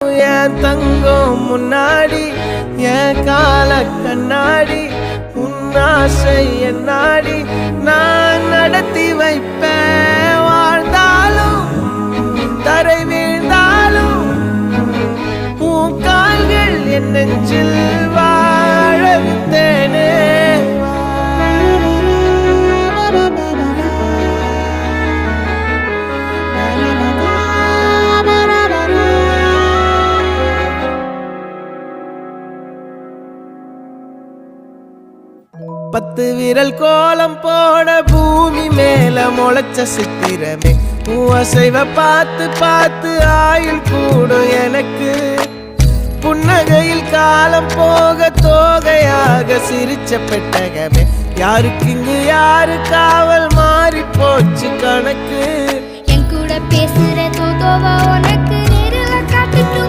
என் தங்கம் முன்னாடி என் கால கண்ணாடி உன்னாசை என்னாடி நான் நடத்தி வைப்பேன். வாழ்ந்தாலும் தரை வீழ்ந்தாலும் உன் கால்கள் என் நெஞ்சில் வாழ விட்டேனே. பத்து விரல் கோலம் போட பூமி மேல முளைச்ச சித்திரமே அசைவ பார்த்து பார்த்து ஆயுள் கூடும் எனக்கு. புன்னகையில் காலம் போக தோகையாக சிரிச்ச பெட்டகமே யாருக்கு இங்கு யாரு காவல் மாறி போச்சு கணக்கு. என் கூட பேசுற தோதோவா உனக்கு